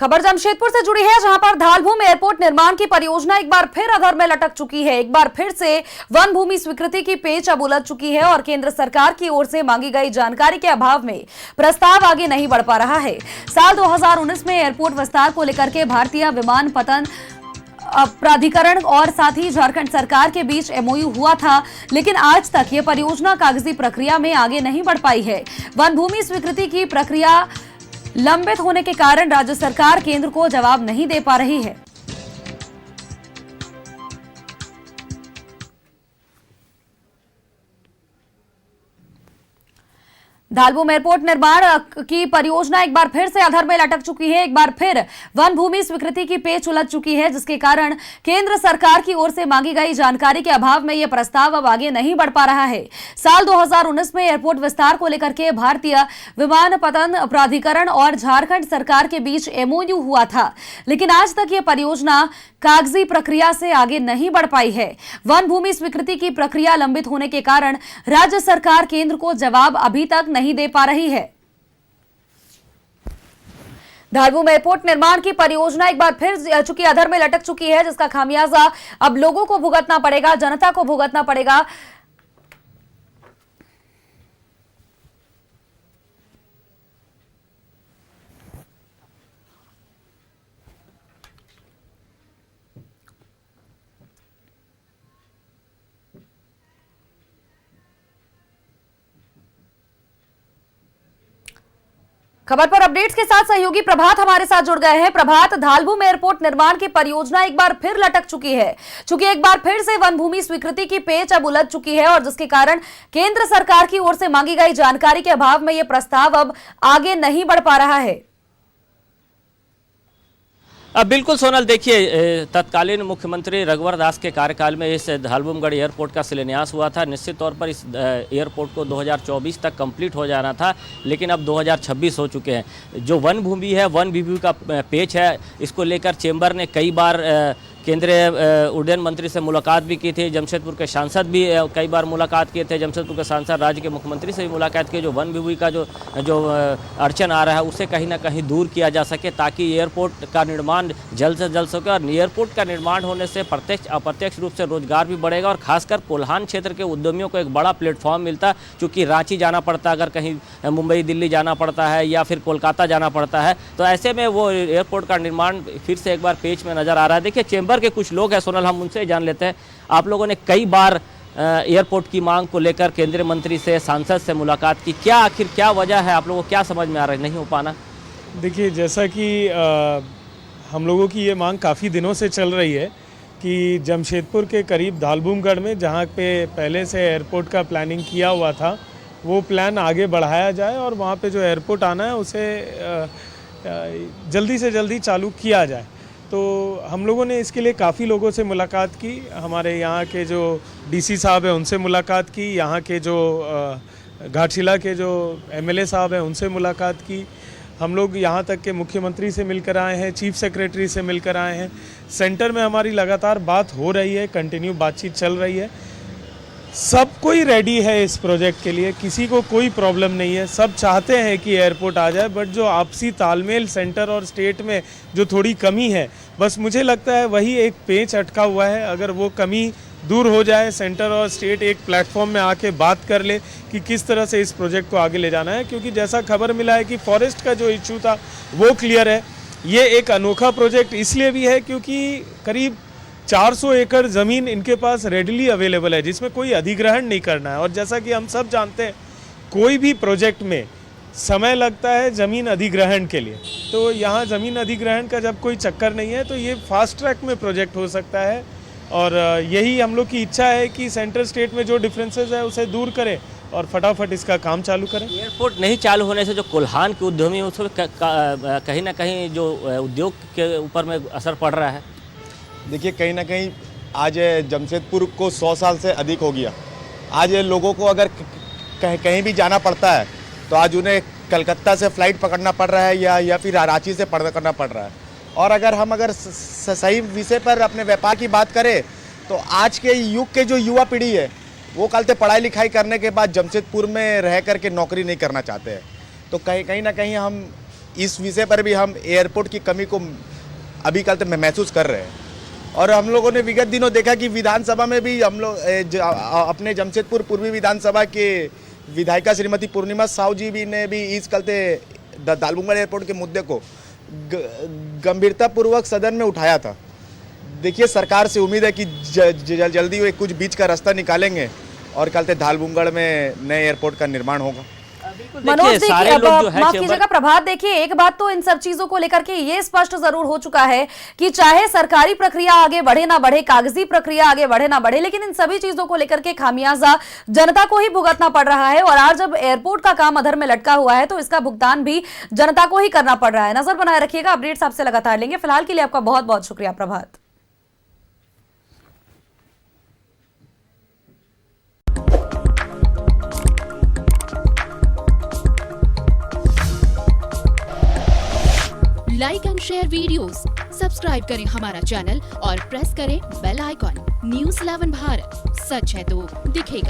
खबर जमशेदपुर से जुड़ी है, जहां पर धालभूम एयरपोर्ट निर्माण की परियोजना एक बार फिर अधर में लटक चुकी है। एक बार फिर से वन भूमि स्वीकृति की पेच अब उलझ चुकी है और केंद्र सरकार की ओर से मांगी गई जानकारी के अभाव में प्रस्ताव आगे नहीं बढ़ पा रहा है। साल 2019 में एयरपोर्ट विस्तार को लेकर के भारतीय विमानपत्तन प्राधिकरण और साथ ही झारखंड सरकार के बीच एमओयू हुआ था, लेकिन आज तक ये परियोजना कागजी प्रक्रिया में आगे नहीं बढ़ पाई है। वन भूमि स्वीकृति की प्रक्रिया लंबित होने के कारण राज्य सरकार केंद्र को जवाब नहीं दे पा रही है। धालभूम एयरपोर्ट निर्माण की परियोजना एक बार फिर से अधर में लटक चुकी है। एक बार फिर वन भूमि स्वीकृति की पेच उलझ चुकी है, जिसके कारण केंद्र सरकार की ओर से मांगी गई जानकारी के अभाव में यह प्रस्ताव अब आगे नहीं बढ़ पा रहा है। साल 2019 में एयरपोर्ट विस्तार को लेकर के भारतीय विमानपत्तन प्राधिकरण और झारखंड सरकार के बीच एमओयू हुआ था, लेकिन आज तक यह परियोजना कागजी प्रक्रिया से आगे नहीं बढ़ पाई है। वन भूमि स्वीकृति की प्रक्रिया लंबित होने के कारण राज्य सरकार केंद्र को जवाब अभी तक नहीं दे पा रही है। धालभूम एयरपोर्ट निर्माण की परियोजना एक बार फिर चूंकि अधर में लटक चुकी है, जिसका खामियाजा अब लोगों को भुगतना पड़ेगा, जनता को भुगतना पड़ेगा। खबर पर अपडेट्स के साथ सहयोगी प्रभात हमारे साथ जुड़ गए हैं। प्रभात, धालभूम एयरपोर्ट निर्माण की परियोजना एक बार फिर लटक चुकी है, चूंकि एक बार फिर से वन भूमि स्वीकृति की पेच अब उलझ चुकी है और जिसके कारण केंद्र सरकार की ओर से मांगी गई जानकारी के अभाव में यह प्रस्ताव अब आगे नहीं बढ़ पा रहा है। अब बिल्कुल सोनल, देखिए तत्कालीन मुख्यमंत्री रघुवर दास के कार्यकाल में इस धालभूमगढ़ एयरपोर्ट का शिलान्यास हुआ था। निश्चित तौर पर इस एयरपोर्ट को 2024 तक कंप्लीट हो जाना था, लेकिन अब 2026 हो चुके हैं। जो वन भूमि है, वन भूमि का पेच है, इसको लेकर चेंबर ने कई बार केंद्रीय उड्डयन मंत्री से मुलाकात भी की थी। जमशेदपुर के सांसद भी कई बार मुलाकात किए थे। जमशेदपुर के सांसद राज्य के मुख्यमंत्री से भी मुलाकात की। जो वन भूमि का जो अड़चन आ रहा है उसे कहीं ना कहीं दूर किया जा सके, ताकि एयरपोर्ट का निर्माण जल्द से जल्द सके। और एयरपोर्ट का निर्माण होने से प्रत्यक्ष अप्रत्यक्ष रूप से रोजगार भी बढ़ेगा और खासकर कोल्हान क्षेत्र के उद्यमियों को एक बड़ा प्लेटफॉर्म मिलता, क्योंकि रांची जाना पड़ता, अगर कहीं मुंबई दिल्ली जाना पड़ता है या फिर कोलकाता जाना पड़ता है, तो ऐसे में वो एयरपोर्ट का निर्माण फिर से एक बार पेच में नजर आ रहा है। देखिए चेंबर के कुछ लोग हैं सोनल, हम उनसे जान लेते हैं। आप लोगों ने कई बार एयरपोर्ट की मांग को लेकर केंद्रीय मंत्री से, सांसद से मुलाकात की, आखिर क्या वजह है? आप लोगों को क्या समझ में आ रहा है नहीं हो पाना? देखिए, जैसा कि हम लोगों की ये मांग काफ़ी दिनों से चल रही है कि जमशेदपुर के करीब धालभूमगढ़ में जहाँ पे पहले से एयरपोर्ट का प्लानिंग किया हुआ था, वो प्लान आगे बढ़ाया जाए और वहाँ पे जो एयरपोर्ट आना है उसे जल्दी से जल्दी चालू किया जाए। तो हम लोगों ने इसके लिए काफ़ी लोगों से मुलाकात की। हमारे यहाँ के जो डीसी साहब हैं उनसे मुलाकात की, यहाँ के जो घाटशिला के जो एमएलए साहब हैं उनसे मुलाकात की। हम लोग यहाँ तक के मुख्यमंत्री से मिलकर आए हैं, चीफ सेक्रेटरी से मिलकर आए हैं। सेंटर में हमारी लगातार बात हो रही है, कंटिन्यू बातचीत चल रही है। सब कोई रेडी है इस प्रोजेक्ट के लिए, किसी को कोई प्रॉब्लम नहीं है। सब चाहते हैं कि एयरपोर्ट आ जाए, बट जो आपसी तालमेल सेंटर और स्टेट में जो थोड़ी कमी है, बस मुझे लगता है वही एक पेच अटका हुआ है। अगर वो कमी दूर हो जाए, सेंटर और स्टेट एक प्लेटफॉर्म में आके बात कर ले कि किस तरह से इस प्रोजेक्ट को आगे ले जाना है, क्योंकि जैसा खबर मिला है कि फॉरेस्ट का जो इशू था वो क्लियर है। ये एक अनोखा प्रोजेक्ट इसलिए भी है क्योंकि करीब 400 एकड़ ज़मीन इनके पास रेडली अवेलेबल है, जिसमें कोई अधिग्रहण नहीं करना है। और जैसा कि हम सब जानते हैं, कोई भी प्रोजेक्ट में समय लगता है ज़मीन अधिग्रहण के लिए, तो यहाँ ज़मीन अधिग्रहण का जब कोई चक्कर नहीं है तो ये फास्ट ट्रैक में प्रोजेक्ट हो सकता है। और यही हम लोग की इच्छा है कि सेंटर स्टेट में जो डिफरेंसेस है उसे दूर करें और फटाफट इसका काम चालू करें। एयरपोर्ट नहीं चालू होने से जो कोल्हान के उद्यमी हैं उसमें कहीं ना कहीं जो उद्योग के ऊपर में असर पड़ रहा है। देखिए, कहीं ना कहीं आज जमशेदपुर को 100 साल से अधिक हो गया। आज लोगों को अगर कहीं भी जाना पड़ता है तो आज उन्हें कलकत्ता से फ़्लाइट पकड़ना पड़ रहा है या फिर रांची से करना पड़ रहा है। और अगर सही विषय पर अपने व्यापार की बात करें तो आज के युग के जो युवा पीढ़ी है वो कल से पढ़ाई लिखाई करने के बाद जमशेदपुर में रह करके नौकरी नहीं करना चाहते हैं। तो कहीं ना कहीं हम इस विषय पर भी हम एयरपोर्ट की कमी को अभी कल तक महसूस कर रहे हैं। और हम लोगों ने विगत दिनों देखा कि विधानसभा में भी हम लोग अपने जमशेदपुर पूर्वी विधानसभा के विधायिका श्रीमती पूर्णिमा साहू जी भी ने भी इस कलते दालबुंगड़ एयरपोर्ट के मुद्दे को गंभीरतापूर्वक सदन में उठाया था। देखिए, सरकार से उम्मीद है कि जल्दी वे कुछ बीच का रास्ता निकालेंगे और कल दालबुंगड़ में नए एयरपोर्ट का निर्माण होगा। मनोज देखिए, सारे देखिए, लोग जो है माफ चेंबर- कीजिएगा प्रभात, देखिए एक बात तो इन सब चीजों को लेकर के ये स्पष्ट जरूर हो चुका है कि चाहे सरकारी प्रक्रिया आगे बढ़े ना बढ़े, कागजी प्रक्रिया आगे बढ़े ना बढ़े, लेकिन इन सभी चीजों को लेकर के खामियाजा जनता को ही भुगतना पड़ रहा है। और आज जब एयरपोर्ट का काम अधर में लटका हुआ है तो इसका भुगतान भी जनता को ही करना पड़ रहा है। नजर बनाए रखिएगा, अपडेट्स आपसे लगातार लेंगे। फिलहाल के लिए आपका बहुत बहुत शुक्रिया Prabhat. Like and share videos, subscribe करें हमारा चैनल और प्रेस करें बेल आइकॉन। न्यूज़ 11 भारत, सच है तो दिखेगा।